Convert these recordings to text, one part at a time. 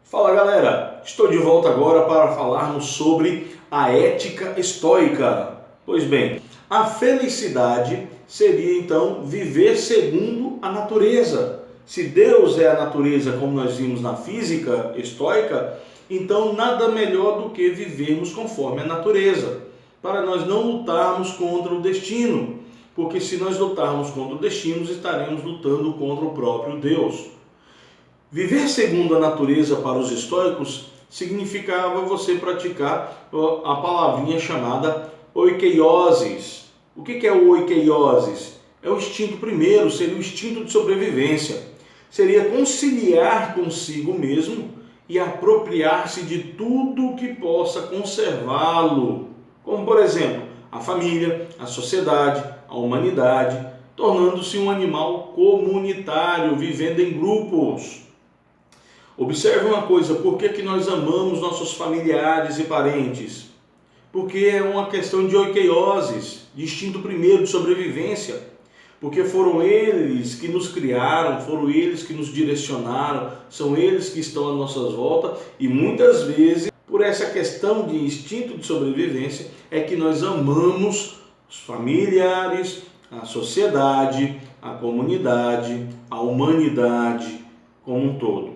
Fala galera, estou de volta agora para falarmos sobre a ética estoica. Pois bem, a felicidade seria então viver segundo a natureza. Se Deus é a natureza, como nós vimos na física estoica, então nada melhor do que vivermos conforme a natureza, para nós não lutarmos contra o destino, porque se nós lutarmos contra o destino, estaremos lutando contra o próprio Deus. Viver segundo a natureza para os estoicos significava você praticar a palavrinha chamada oikeiosis. O que é o oikeiosis? É o instinto primeiro, seria o instinto de sobrevivência. Seria conciliar consigo mesmo e apropriar-se de tudo que possa conservá-lo. Como, por exemplo, a família, a sociedade, a humanidade, tornando-se um animal comunitário, vivendo em grupos. Observe uma coisa, por que nós amamos nossos familiares e parentes? Porque é uma questão de oikeiosis, de instinto primeiro, de sobrevivência. Porque foram eles que nos criaram, foram eles que nos direcionaram, são eles que estão à nossa volta e muitas vezes, por essa questão de instinto de sobrevivência, é que nós amamos os familiares, a sociedade, a comunidade, a humanidade como um todo.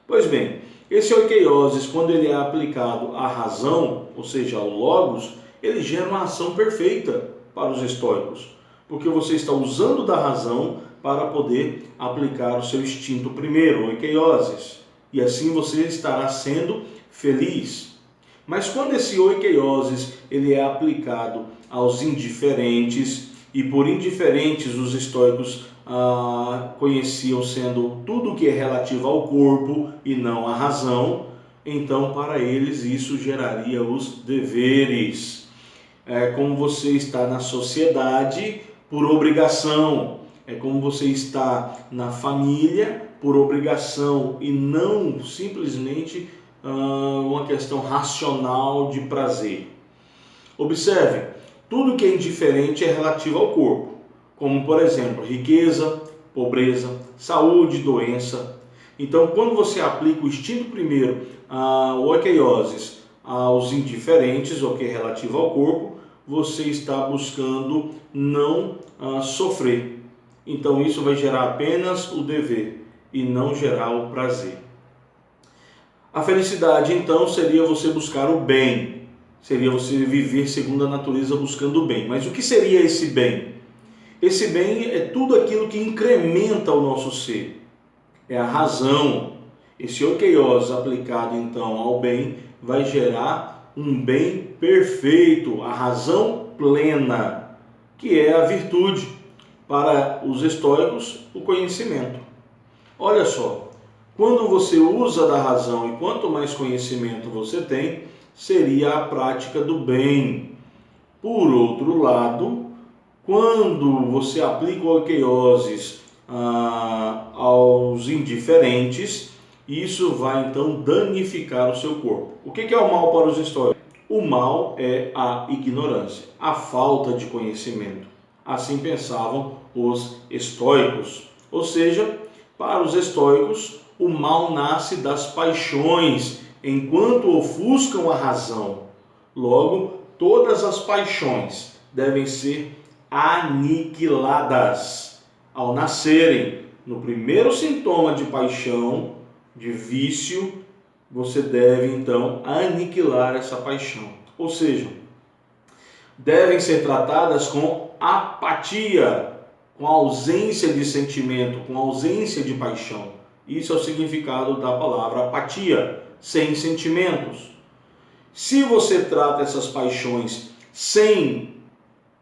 Pois bem, esse oikeiosis, quando ele é aplicado à razão, ou seja, ao logos, ele gera uma ação perfeita para os estoicos, porque você está usando da razão para poder aplicar o seu instinto primeiro, o oikeiosis, e assim você estará sendo feliz. Mas quando esse oikeiosis ele é aplicado aos indiferentes, e por indiferentes os estoicos conheciam sendo tudo que é relativo ao corpo e não à razão, então para eles isso geraria os deveres. É como você está na sociedade por obrigação, é como você está na família por obrigação e não simplesmente uma questão racional de prazer. Observe, tudo que é indiferente é relativo ao corpo, como por exemplo, riqueza, pobreza, saúde, doença. Então, quando você aplica o instinto primeiro, o oikeiosis, aos indiferentes, o que é relativo ao corpo, você está buscando não sofrer. Então, isso vai gerar apenas o dever e não gerar o prazer. A felicidade, então, seria você buscar o bem, seria você viver segundo a natureza buscando o bem. Mas o que seria esse bem? Esse bem é tudo aquilo que incrementa o nosso ser. É a razão. Esse oikeiosis aplicado então ao bem vai gerar um bem perfeito, a razão plena, que é a virtude. Para os estoicos, o conhecimento. Olha só, quando você usa da razão e quanto mais conhecimento você tem, seria a prática do bem. Por outro lado, quando você aplica o oikeiosis aos indiferentes, isso vai então danificar o seu corpo. O que é o mal para os estoicos? O mal é a ignorância, a falta de conhecimento. Assim pensavam os estoicos. Ou seja, para os estoicos, o mal nasce das paixões, enquanto ofuscam a razão. Logo, todas as paixões devem ser aniquiladas ao nascerem. No primeiro sintoma de paixão, de vício, você deve então aniquilar essa paixão. Ou seja, devem ser tratadas com apatia, com ausência de sentimento, com ausência de paixão. Isso é o significado da palavra apatia, sem sentimentos. Se você trata essas paixões sem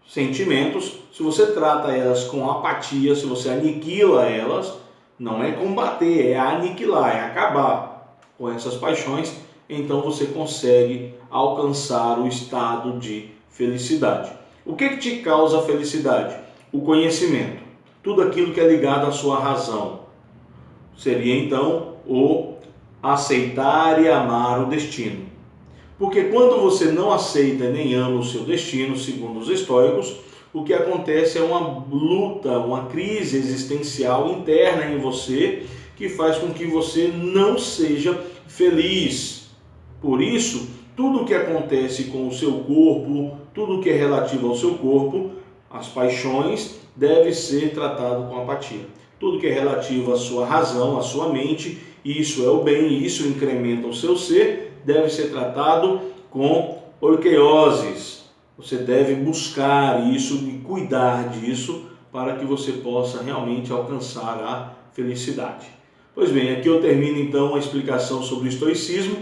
sentimentos, se você trata elas com apatia, se você aniquila elas, não é combater, é aniquilar, é acabar com essas paixões, então você consegue alcançar o estado de felicidade. O que te causa felicidade? O conhecimento, tudo aquilo que é ligado à sua razão. Seria então o aceitar e amar o destino. Porque quando você não aceita nem ama o seu destino, segundo os estoicos, o que acontece é uma luta, uma crise existencial interna em você, que faz com que você não seja feliz. Por isso, tudo o que acontece com o seu corpo, tudo o que é relativo ao seu corpo, as paixões, deve ser tratado com apatia. Tudo que é relativo à sua razão, à sua mente, isso é o bem, isso incrementa o seu ser, deve ser tratado com oikeoses. Você deve buscar isso e cuidar disso para que você possa realmente alcançar a felicidade. Pois bem, aqui eu termino então a explicação sobre o estoicismo.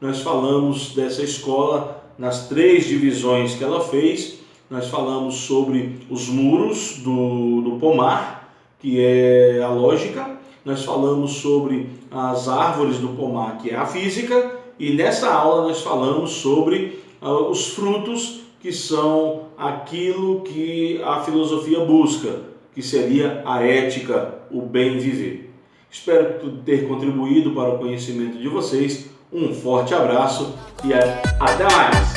Nós falamos dessa escola nas 3 divisões que ela fez. Nós falamos sobre os muros do pomar, que é a lógica. Nós falamos sobre as árvores do pomar, que é a física. E nessa aula nós falamos sobre os frutos, que são aquilo que a filosofia busca, que seria a ética, o bem viver. Espero ter contribuído para o conhecimento de vocês. Um forte abraço e até mais!